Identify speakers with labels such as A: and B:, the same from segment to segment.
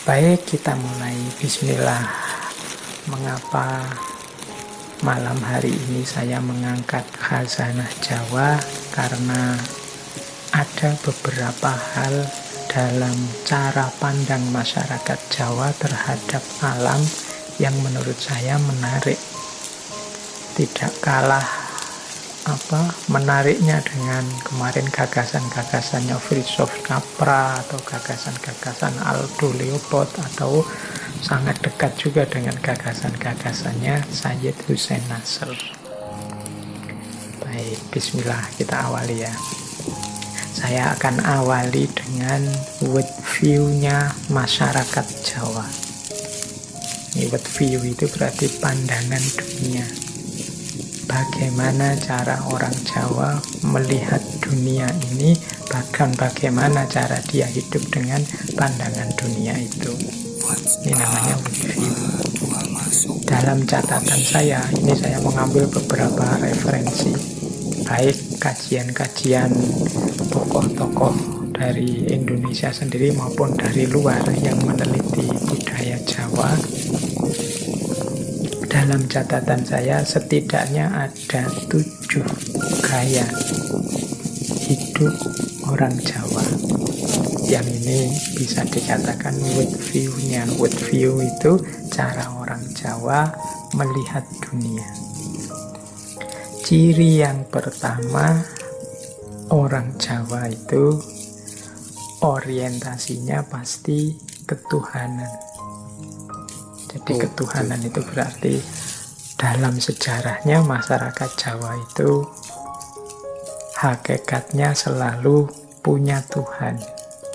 A: Baik, kita mulai. Bismillah. Mengapa malam hari ini saya mengangkat khazanah Jawa? Karena ada beberapa hal dalam cara pandang masyarakat Jawa terhadap alam yang menurut saya menarik. Tidak kalah menariknya dengan kemarin gagasan-gagasannya Fritjof Capra atau gagasan-gagasan Aldo Leopold, atau sangat dekat juga dengan gagasan-gagasannya Sayyid Hussein Nasr. Baik, bismillah, kita awali ya. Saya akan awali dengan world view-nya masyarakat Jawa. Ini world view itu berarti pandangan dunia. Bagaimana cara orang Jawa melihat dunia ini, bahkan bagaimana cara dia hidup dengan pandangan dunia itu. Ini namanya world view. Dalam catatan saya, ini saya mengambil beberapa referensi, baik kajian-kajian tokoh-tokoh dari Indonesia sendiri maupun dari luar yang meneliti budaya Jawa. Dalam catatan saya setidaknya ada 7 gaya hidup orang Jawa yang ini bisa dikatakan world view-nya. World view itu cara orang Jawa melihat dunia. Ciri yang pertama, orang Jawa itu orientasinya pasti ketuhanan. Jadi ketuhanan itu berarti dalam sejarahnya masyarakat Jawa itu hakikatnya selalu punya Tuhan.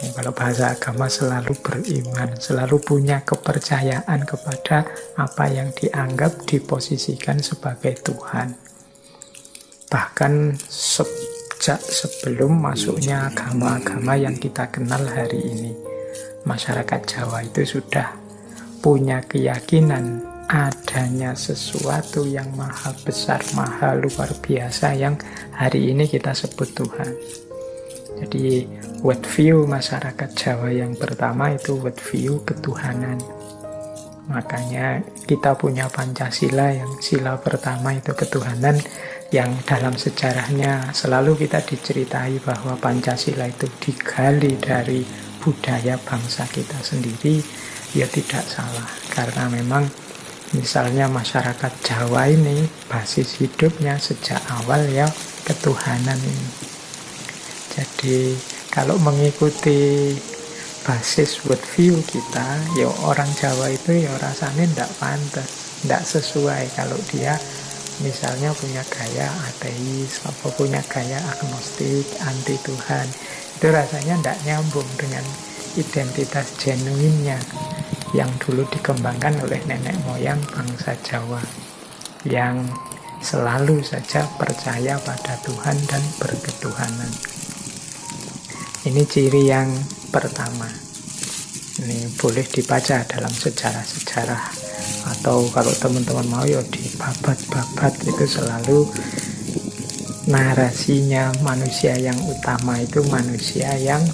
A: Ya, kalau bahasa agama selalu beriman, selalu punya kepercayaan kepada apa yang dianggap diposisikan sebagai Tuhan. Bahkan sejak sebelum masuknya agama-agama yang kita kenal hari ini, masyarakat Jawa itu sudah punya keyakinan adanya sesuatu yang maha besar, maha luar biasa yang hari ini kita sebut Tuhan. Jadi world view masyarakat Jawa yang pertama itu world view ketuhanan. Makanya kita punya Pancasila yang sila pertama itu ketuhanan, yang dalam sejarahnya selalu kita diceritai bahwa Pancasila itu digali dari budaya bangsa kita sendiri. Ya tidak salah, karena memang misalnya masyarakat Jawa ini basis hidupnya sejak awal ya ketuhanan ini. Jadi kalau mengikuti basis world view kita, ya orang Jawa itu ya rasanya tidak pantas, tidak sesuai kalau dia misalnya punya gaya ateis, apa punya gaya agnostik, anti Tuhan. Itu rasanya tidak nyambung dengan identitas genuinnya yang dulu dikembangkan oleh nenek moyang bangsa Jawa, yang selalu saja percaya pada Tuhan dan berketuhanan. Ini ciri yang pertama. Ini boleh dibaca dalam sejarah-sejarah, atau kalau teman-teman mau ya di babat-babat itu selalu narasinya manusia yang utama itu manusia yang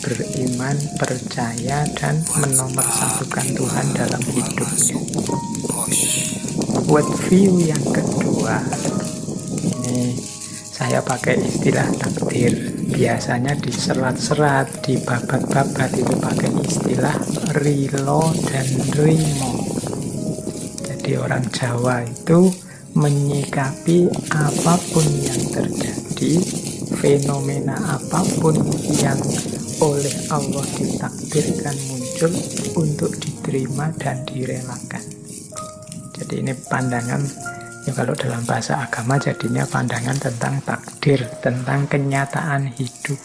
A: beriman, percaya, dan menomorsatukan Tuhan dalam hidupnya. World view yang kedua, ini saya pakai istilah takdir. Biasanya di serat-serat, di babat-babat itu pakai istilah rilo dan rimo. Jadi orang Jawa itu menyikapi apapun yang terjadi, fenomena apapun yang oleh Allah ditakdirkan muncul untuk diterima dan direlakan. Jadi ini pandangan, ya kalau dalam bahasa agama jadinya pandangan tentang takdir, tentang kenyataan hidup.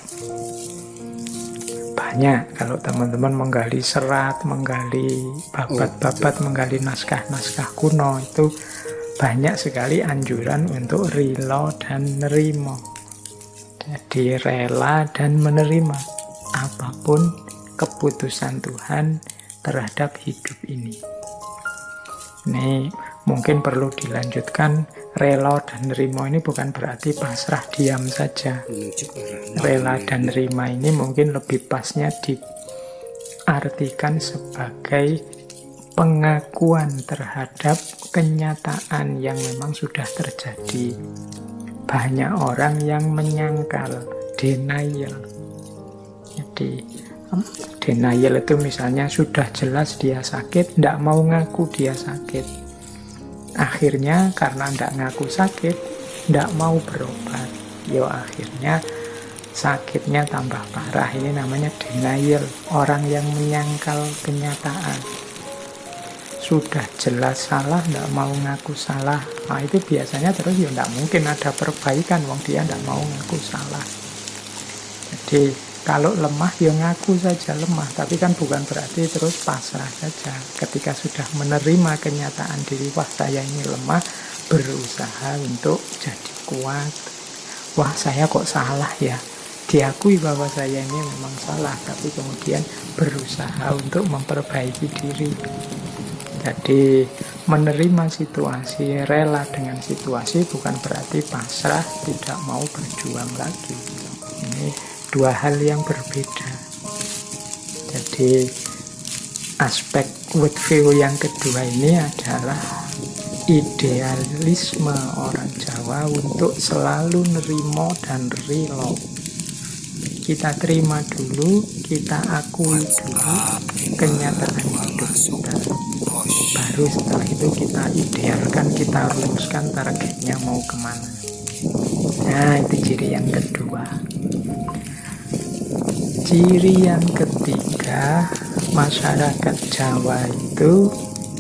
A: Banyak kalau teman-teman menggali serat, menggali babat-babat, menggali naskah-naskah kuno, itu banyak sekali anjuran untuk rilo dan nerimo. Jadi rela dan menerima apapun keputusan Tuhan terhadap hidup ini. Ini mungkin perlu dilanjutkan. Rela dan nerima ini bukan berarti pasrah diam saja. Rela dan nerima ini mungkin lebih pasnya artikan sebagai pengakuan terhadap kenyataan yang memang sudah terjadi. Banyak orang yang menyangkal, denial. Jadi denial itu misalnya sudah jelas dia sakit, tidak mau ngaku dia sakit. Akhirnya karena tidak ngaku sakit, tidak mau berobat. Akhirnya sakitnya tambah parah. Ini namanya denial. Orang yang menyangkal kenyataan. Sudah jelas salah, tidak mau ngaku salah. Nah, itu biasanya terus tidak mungkin ada perbaikan, wong dia tidak mau ngaku salah. Jadi kalau lemah ngaku saja lemah, tapi kan bukan berarti terus pasrah saja. Ketika sudah menerima kenyataan diri, wah saya ini lemah, berusaha untuk jadi kuat. Wah saya kok salah ya, diakui bahwa saya ini memang salah, tapi kemudian berusaha untuk memperbaiki diri. Jadi menerima situasi, rela dengan situasi bukan berarti pasrah, tidak mau berjuang lagi. Ini dua hal yang berbeda. Jadi aspek worldview yang kedua ini adalah idealisme orang Jawa untuk selalu nerimo dan relo. Kita terima dulu, kita akui dulu kenyataan hidup kita. Baru setelah itu kita idealkan, kita rumuskan targetnya mau kemana. Nah, itu ciri yang kedua. Ciri yang ketiga, masyarakat Jawa itu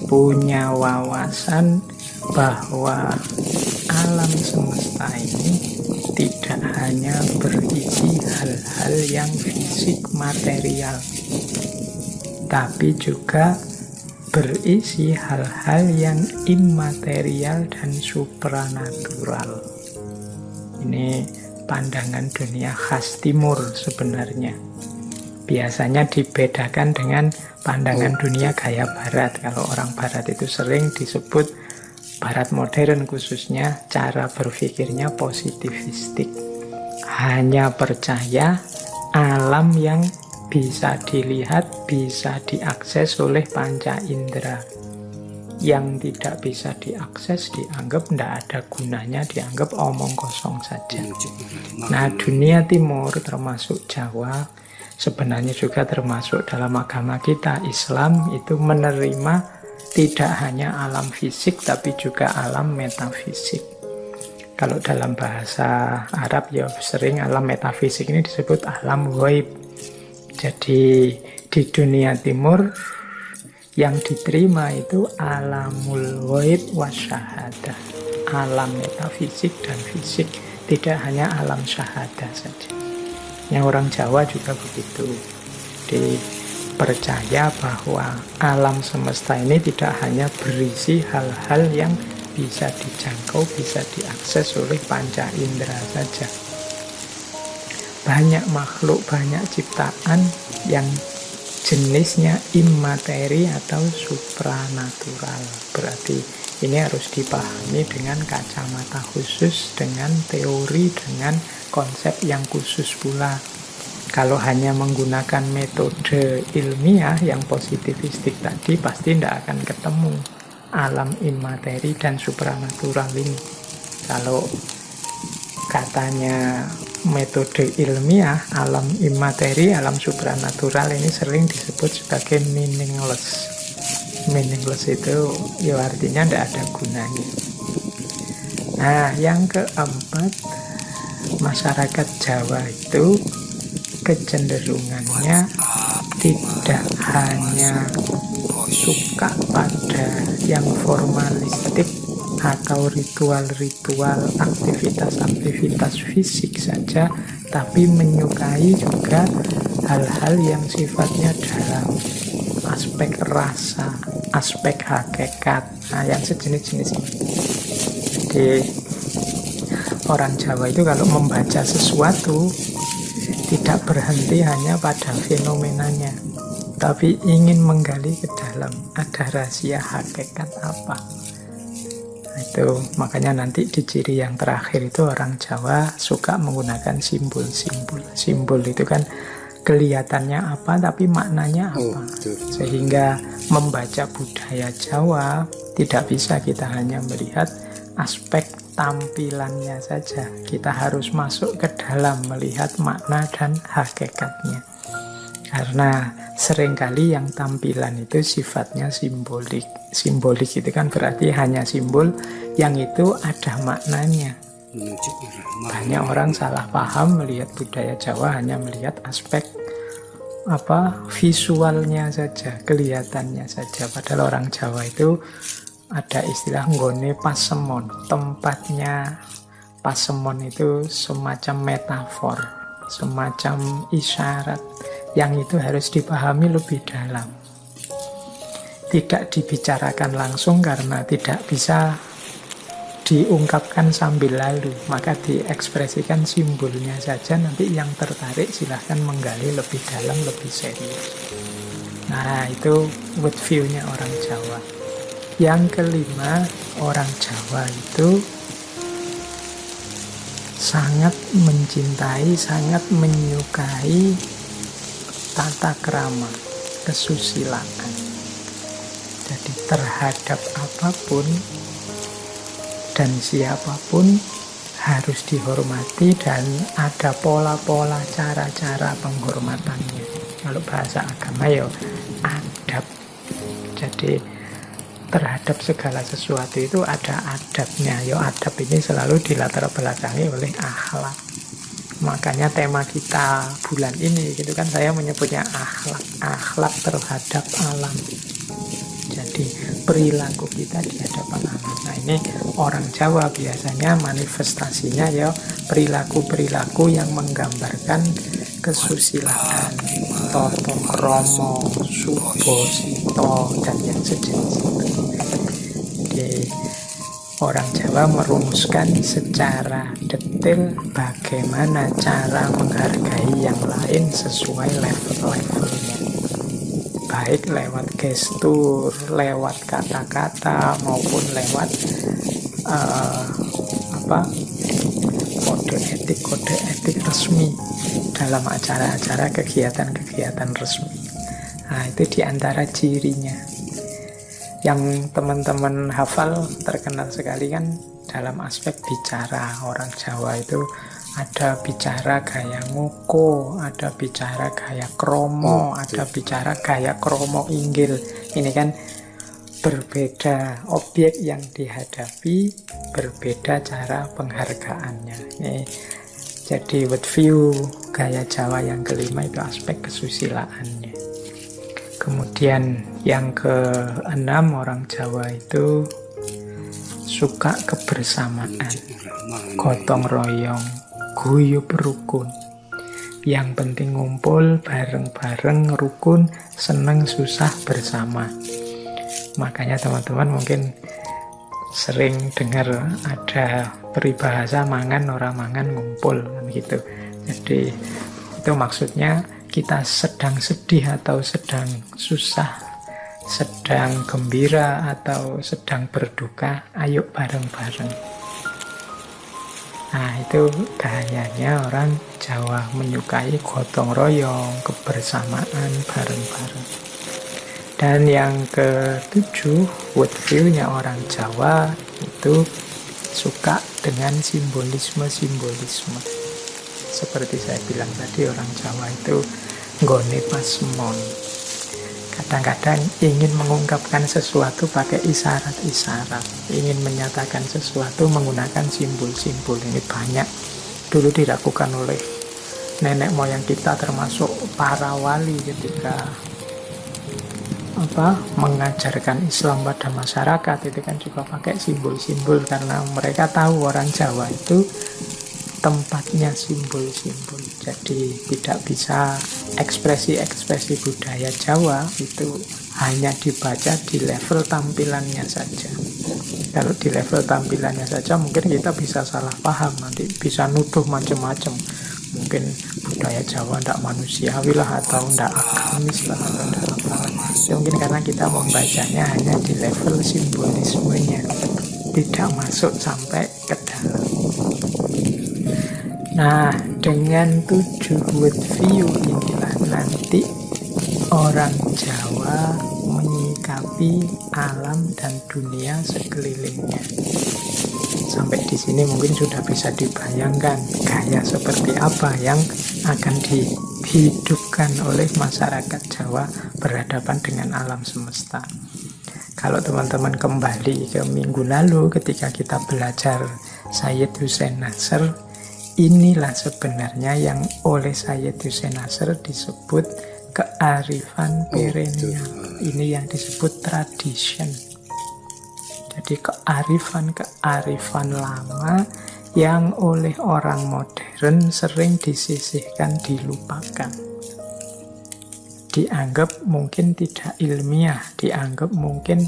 A: punya wawasan bahwa alam semesta ini tidak hanya berisi hal-hal yang fisik material, tapi juga berisi hal-hal yang immaterial dan supranatural. Ini pandangan dunia khas timur sebenarnya. Biasanya dibedakan dengan pandangan dunia gaya barat. Kalau orang barat itu sering disebut, barat modern khususnya, cara berpikirnya positivistik. Hanya percaya alam yang bisa dilihat, bisa diakses oleh panca indera. Yang tidak bisa diakses dianggap tidak ada gunanya, dianggap omong kosong saja. Nah, dunia timur termasuk Jawa, sebenarnya juga termasuk dalam agama kita, Islam, itu menerima tidak hanya alam fisik tapi juga alam metafisik. Kalau dalam bahasa Arab sering alam metafisik ini disebut alam ghaib. Jadi di dunia timur yang diterima itu alamul ghaib wasyahadah, alam metafisik dan fisik, tidak hanya alam syahadah saja. Yang orang Jawa juga begitu. Percaya bahwa alam semesta ini tidak hanya berisi hal-hal yang bisa dijangkau, bisa diakses oleh panca indera saja. Banyak makhluk, banyak ciptaan yang jenisnya immateri atau supranatural. Berarti ini harus dipahami dengan kacamata khusus, dengan teori, dengan konsep yang khusus pula. Kalau hanya menggunakan metode ilmiah yang positivistik tadi, pasti tidak akan ketemu alam immateri dan supranatural ini. Kalau katanya metode ilmiah, alam immateri, alam supranatural ini sering disebut sebagai meaningless. Meaningless itu artinya tidak ada gunanya. Nah, yang keempat, masyarakat Jawa itu kecenderungannya tidak hanya suka pada yang formalistik atau ritual-ritual, aktivitas-aktivitas fisik saja, tapi menyukai juga hal-hal yang sifatnya dalam, aspek rasa, aspek hakikat, yang sejenis-jenis ini. Jadi orang Jawa itu kalau membaca sesuatu tidak berhenti hanya pada fenomenanya, tapi ingin menggali ke dalam, ada rahasia hakikat apa. Itu makanya nanti di ciri yang terakhir itu orang Jawa suka menggunakan simbol-simbol. Simbol itu kan kelihatannya apa tapi maknanya apa. Sehingga membaca budaya Jawa tidak bisa kita hanya melihat aspek tampilannya saja. Kita harus masuk ke dalam melihat makna dan hakikatnya. Karena seringkali yang tampilan itu sifatnya simbolik. Simbolik itu kan berarti hanya simbol yang itu ada maknanya. Banyak orang salah paham melihat budaya Jawa hanya melihat aspek visualnya saja, kelihatannya saja. Padahal orang Jawa itu ada istilah nggone pasemon. Tempatnya pasemon itu semacam metafor, semacam isyarat yang itu harus dipahami lebih dalam. Tidak dibicarakan langsung karena tidak bisa diungkapkan sambil lalu, maka diekspresikan simbolnya saja. Nanti yang tertarik silahkan menggali lebih dalam, lebih serius. Nah, itu world view-nya orang Jawa. Yang kelima, orang Jawa itu sangat mencintai, sangat menyukai tata krama, kesusilaan. Jadi terhadap apapun dan siapapun harus dihormati dan ada pola-pola cara-cara penghormatannya. Kalau bahasa agama ya adab. Jadi terhadap segala sesuatu itu ada adabnya. Ya adab ini selalu dilatar belakangi oleh akhlak. Makanya tema kita bulan ini gitu kan, saya menyebutnya akhlak terhadap alam. Jadi perilaku kita di hadapan alam. Nah, ini orang Jawa biasanya manifestasinya ya perilaku-perilaku yang menggambarkan kesusilaan, toto kromo, subo, sito, dan yang sejenis itu. Jadi orang Jawa merumuskan secara detail bagaimana cara menghargai yang lain sesuai level-levelnya. Baik lewat gestur, lewat kata-kata, maupun lewat kode etik resmi dalam acara-acara kegiatan-kegiatan resmi. Nah, itu diantara cirinya. Yang teman-teman hafal terkenal sekali kan dalam aspek bicara. Orang Jawa itu ada bicara gaya ngoko, ada bicara gaya kromo, ada bicara gaya kromo inggil. Ini kan berbeda objek yang dihadapi, berbeda cara penghargaannya. Ini jadi world view gaya Jawa yang kelima itu aspek kesusilaannya. Kemudian yang keenam, orang Jawa itu suka kebersamaan, gotong royong, guyub rukun. Yang penting ngumpul bareng-bareng, rukun, seneng susah bersama. Makanya teman-teman mungkin sering dengar ada peribahasa mangan orang mangan ngumpul kan gitu. Jadi itu maksudnya kita sedang sedih atau sedang susah, sedang gembira atau sedang berduka, ayo bareng-bareng. Nah, itu gayanya orang Jawa, menyukai gotong royong, kebersamaan, bareng-bareng. Dan yang ketujuh, world view-nya orang Jawa itu suka dengan simbolisme-simbolisme. Seperti saya bilang tadi, orang Jawa itu nggone pasemon. Kadang-kadang ingin mengungkapkan sesuatu pakai isyarat-isyarat, ingin menyatakan sesuatu menggunakan simbol-simbol. Ini banyak dulu dilakukan oleh nenek moyang kita, termasuk para wali ketika mengajarkan Islam pada masyarakat. Itu kan juga pakai simbol-simbol, karena mereka tahu orang Jawa itu tempatnya simbol-simbol. Jadi tidak bisa ekspresi-ekspresi budaya Jawa itu hanya dibaca di level tampilannya saja. Kalau di level tampilannya saja mungkin kita bisa salah paham, nanti bisa nuduh macam-macam. Mungkin budaya Jawa tidak manusiawi lah, atau tidak agamis lah, atau tidak apa. Ya, mungkin karena kita membacanya hanya di level simbolismenya, tidak masuk sampai ke dalam. Nah, dengan 7 world view inilah nanti orang Jawa menyikapi alam dan dunia sekelilingnya. Sampai di sini mungkin sudah bisa dibayangkan gaya seperti apa yang akan dihidupkan oleh masyarakat Jawa berhadapan dengan alam semesta. Kalau teman-teman kembali ke minggu lalu ketika kita belajar Sayyid Hussein Nasr, inilah sebenarnya yang oleh Sayyid Hussein Nasr disebut kearifan perennial. Ini yang disebut tradition. Jadi kearifan lama yang oleh orang modern sering disisihkan, dilupakan. Dianggap mungkin tidak ilmiah, dianggap mungkin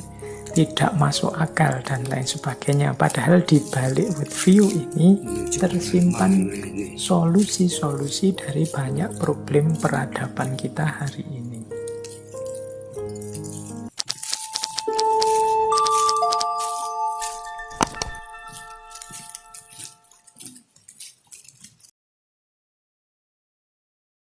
A: tidak masuk akal dan lain sebagainya. Padahal di balik worldview ini tersimpan solusi-solusi dari banyak problem peradaban kita hari ini.